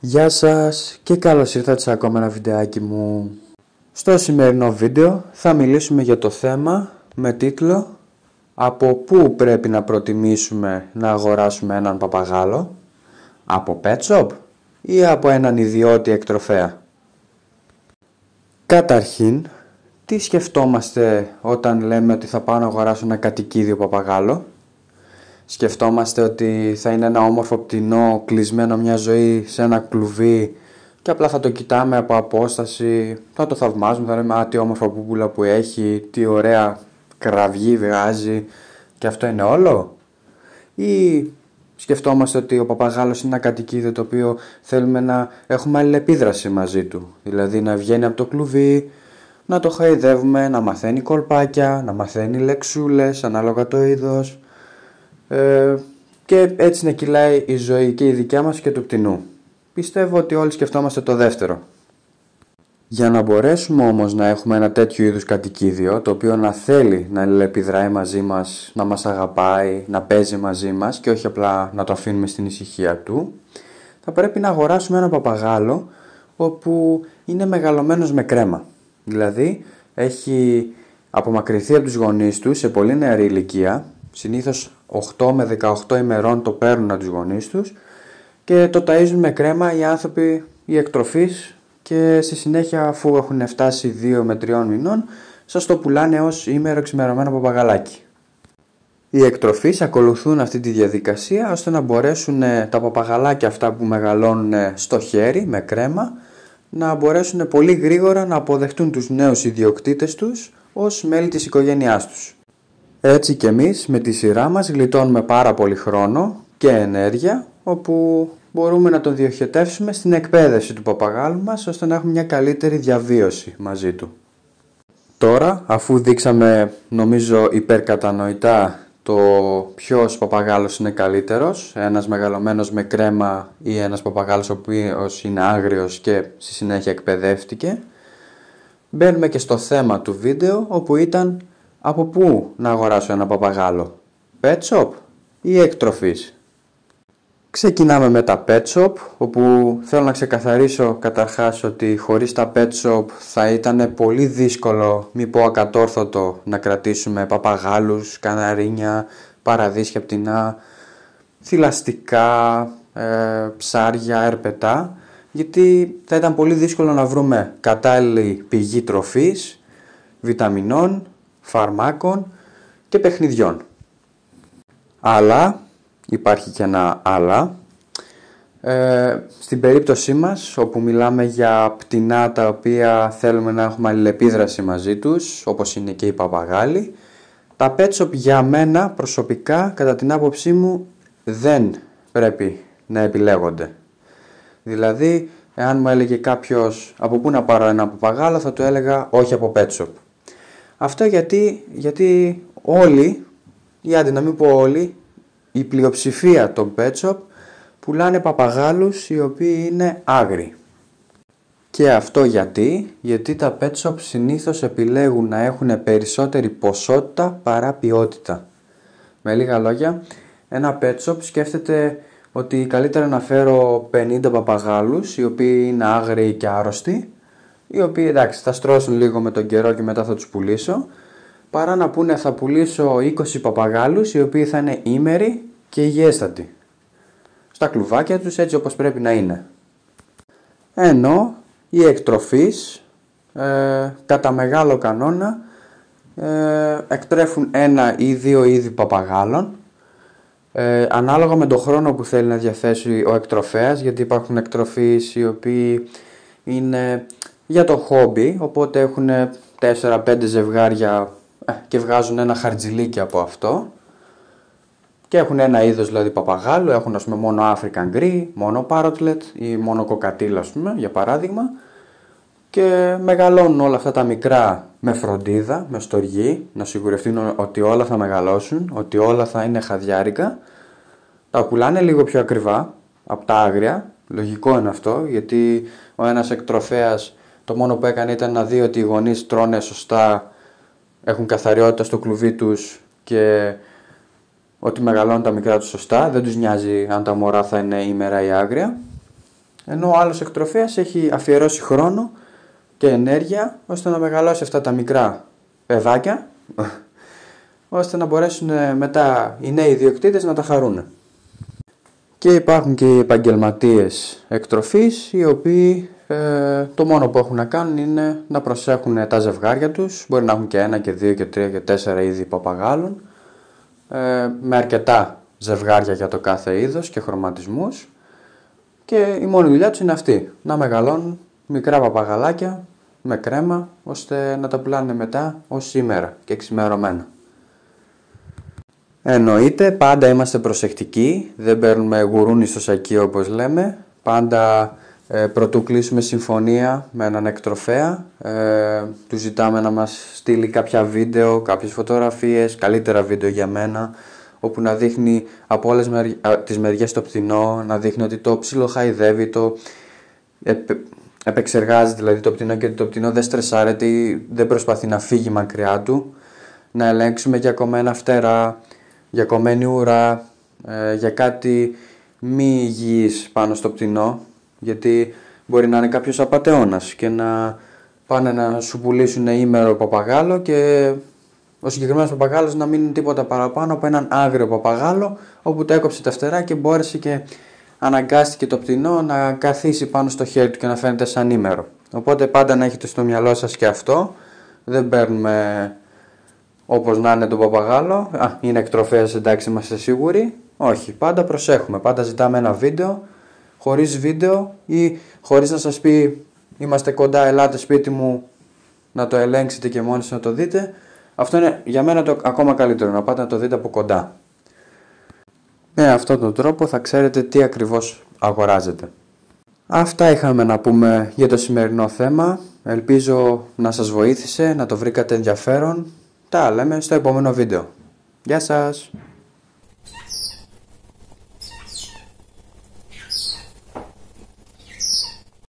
Γεια σας και καλώς ήρθατε σε ακόμα ένα βιντεάκι μου. Στο σημερινό βίντεο θα μιλήσουμε για το θέμα με τίτλο «Από πού πρέπει να προτιμήσουμε να αγοράσουμε έναν παπαγάλο, από pet shop ή από έναν ιδιώτη εκτροφέα?» Καταρχήν, τι σκεφτόμαστε όταν λέμε ότι θα πάω να αγοράσω ένα κατοικίδιο παπαγάλο? Σκεφτόμαστε ότι θα είναι ένα όμορφο πτηνό κλεισμένο μια ζωή σε ένα κλουβί και απλά θα το κοιτάμε από απόσταση, θα το θαυμάζουμε, θα λέμε «Α, τι όμορφα πούπουλα που έχει, τι ωραία κραυγή βγάζει και αυτό είναι όλο?» Ή σκεφτόμαστε ότι ο παπαγάλος είναι ένα κατοικίδιο το οποίο θέλουμε να έχουμε αλληλεπίδραση μαζί του, δηλαδή να βγαίνει από το κλουβί, να το χαϊδεύουμε, να μαθαίνει κολπάκια, να μαθαίνει λεξούλες ανάλογα το είδος, και έτσι να κυλάει η ζωή και η δικιά μας και του πτηνού. Πιστεύω ότι όλοι σκεφτόμαστε το δεύτερο. Για να μπορέσουμε όμως να έχουμε ένα τέτοιο είδους κατοικίδιο, το οποίο να θέλει να αλληλεπιδράει μαζί μας, να μας αγαπάει, να παίζει μαζί μας και όχι απλά να το αφήνουμε στην ησυχία του, θα πρέπει να αγοράσουμε ένα παπαγάλο όπου είναι μεγαλωμένος με κρέμα. Δηλαδή έχει απομακρυνθεί από τους γονείς του σε πολύ νεαρή ηλικία, συνήθως 8 με 18 ημερών το παίρνουν από τους γονείς τους και το ταΐζουν με κρέμα οι άνθρωποι, οι εκτροφείς, και στη συνέχεια, αφού έχουν φτάσει 2 με 3 μηνών, σας το πουλάνε ως ήμερο εξημερωμένο παπαγαλάκι. Οι εκτροφείς ακολουθούν αυτή τη διαδικασία ώστε να μπορέσουν τα παπαγαλάκια αυτά που μεγαλώνουν στο χέρι με κρέμα να μπορέσουν πολύ γρήγορα να αποδεχτούν τους νέους ιδιοκτήτες τους ως μέλη της οικογένειάς τους. Έτσι και εμείς με τη σειρά μας γλιτώνουμε πάρα πολύ χρόνο και ενέργεια, όπου μπορούμε να τον διοχετεύσουμε στην εκπαίδευση του παπαγάλου μας ώστε να έχουμε μια καλύτερη διαβίωση μαζί του. Τώρα, αφού δείξαμε νομίζω υπερκατανοητά το ποιος παπαγάλος είναι καλύτερος, ένας μεγαλωμένος με κρέμα ή ένας παπαγάλος ο οποίος είναι άγριος και στη συνέχεια εκπαιδεύτηκε, μπαίνουμε και στο θέμα του βίντεο, όπου ήταν από πού να αγοράσω ένα παπαγάλο, pet shop ή εκτροφής. Ξεκινάμε με τα pet shop, όπου θέλω να ξεκαθαρίσω καταρχάς ότι χωρίς τα pet shop θα ήταν πολύ δύσκολο, μη πω ακατόρθωτο, να κρατήσουμε παπαγάλους, καναρίνια, παραδείσια πτηνά, θηλαστικά, ψάρια, ερπετά, γιατί θα ήταν πολύ δύσκολο να βρούμε κατάλληλη πηγή τροφής, βιταμινών, φαρμάκων και παιχνιδιών. Αλλά υπάρχει και ένα αλλά. Στην περίπτωσή μας, όπου μιλάμε για πτηνά τα οποία θέλουμε να έχουμε αλληλεπίδραση μαζί τους, όπως είναι και οι παπαγάλοι, τα pet shop για μένα προσωπικά, κατά την άποψή μου, δεν πρέπει να επιλέγονται. Δηλαδή, εάν μου έλεγε κάποιος από πού να πάρω ένα παπαγάλο, θα του έλεγα όχι από pet shop. Αυτό γιατί όλοι, ή άντε να μην πω όλοι, η πλειοψηφία των pet shop πουλάνε παπαγάλους οι οποίοι είναι άγριοι. Και αυτό γιατί τα pet shop συνήθως επιλέγουν να έχουν περισσότερη ποσότητα παρά ποιότητα. Με λίγα λόγια, ένα pet shop σκέφτεται ότι καλύτερα να φέρω 50 παπαγάλους οι οποίοι είναι άγριοι και άρρωστοι, οι οποίοι εντάξει θα στρώσουν λίγο με τον καιρό και μετά θα τους πουλήσω, παρά να πούνε θα πουλήσω 20 παπαγάλους οι οποίοι θα είναι ήμεροι και υγιέστατοι στα κλουβάκια τους, έτσι όπως πρέπει να είναι. Ενώ οι εκτροφείς κατά μεγάλο κανόνα εκτρέφουν 1 ή 2 είδη παπαγάλων, ανάλογα με τον χρόνο που θέλει να διαθέσει ο εκτροφέας, γιατί υπάρχουν εκτροφείς οι οποίοι είναι για το χόμπι, οπότε έχουν 4-5 ζευγάρια και βγάζουν ένα χαρτζιλίκι από αυτό και έχουν ένα είδος δηλαδή παπαγάλου, έχουν ας πούμε μόνο African Grey, μόνο Parrotlet ή μόνο κοκατήλ ας πούμε, για παράδειγμα, και μεγαλώνουν όλα αυτά τα μικρά με φροντίδα, με στοργή, να σιγουρευτούν ότι όλα θα μεγαλώσουν, ότι όλα θα είναι χαδιάρικα. Τα πουλάνε λίγο πιο ακριβά από τα άγρια, λογικό είναι αυτό, γιατί ο ένας εκτροφέας το μόνο που έκανε ήταν να δει ότι οι γονείς τρώνε σωστά, έχουν καθαριότητα στο κλουβί τους και ότι μεγαλώνουν τα μικρά τους σωστά, δεν τους νοιάζει αν τα μωρά θα είναι ήμερα ή άγρια. Ενώ ο άλλος εκτροφέας έχει αφιερώσει χρόνο και ενέργεια ώστε να μεγαλώσει αυτά τα μικρά παιδάκια, ώστε να μπορέσουν μετά οι νέοι ιδιοκτήτες να τα χαρούν. Και υπάρχουν και οι επαγγελματίες εκτροφής, οι οποίοι το μόνο που έχουν να κάνουν είναι να προσέχουν τα ζευγάρια τους. Μπορεί να έχουν και 1 και 2 και 3 και 4 είδη παπαγάλων, με αρκετά ζευγάρια για το κάθε είδος και χρωματισμούς, και η μόνη δουλειά τους είναι αυτή, να μεγαλώνουν μικρά παπαγαλάκια με κρέμα, ώστε να τα πουλάνε μετά ως σήμερα και εξημερωμένα. Εννοείται πάντα είμαστε προσεκτικοί, δεν παίρνουμε γουρούνι στο σακί όπως λέμε. Πάντα πρωτού κλείσουμε συμφωνία με έναν εκτροφέα, του ζητάμε να μας στείλει κάποια βίντεο, κάποιες φωτογραφίες, καλύτερα βίντεο για μένα, όπου να δείχνει από όλες τις μεριές το πτηνό, να δείχνει ότι το ψιλοχαϊδεύει, το επεξεργάζεται δηλαδή το πτηνό, και το πτηνό δεν στρεσάρεται, δεν προσπαθεί να φύγει μακριά του. Να ελέγξουμε για κομμένα φτερά, για κομμένη ουρά, για κάτι μη υγιής πάνω στο πτηνό, γιατί μπορεί να είναι κάποιος απατεώνας και να πάνε να σου πουλήσουν ήμερο παπαγάλο και ο συγκεκριμένος παπαγάλος να μην είναι τίποτα παραπάνω από έναν άγριο παπαγάλο, όπου το έκοψε τα φτερά και μπόρεσε και αναγκάστηκε το πτηνό να καθίσει πάνω στο χέρι του και να φαίνεται σαν ήμερο. Οπότε πάντα να έχετε στο μυαλό σας και αυτό, δεν παίρνουμε όπως να είναι τον παπαγάλο, είναι εκτροφέας, εντάξει, είμαστε σίγουροι. Όχι, πάντα προσέχουμε, πάντα ζητάμε ένα βίντεο, χωρίς βίντεο ή χωρίς να σας πει είμαστε κοντά, ελάτε σπίτι μου να το ελέγξετε και μόνοι σας να το δείτε. Αυτό είναι για μένα το ακόμα καλύτερο, να πάτε να το δείτε από κοντά. Με αυτόν τον τρόπο θα ξέρετε τι ακριβώς αγοράζετε. Αυτά είχαμε να πούμε για το σημερινό θέμα. Ελπίζω να σας βοήθησε, να το βρήκατε ενδιαφέρον. Τα λέμε στο επόμενο βίντεο. Γεια σας!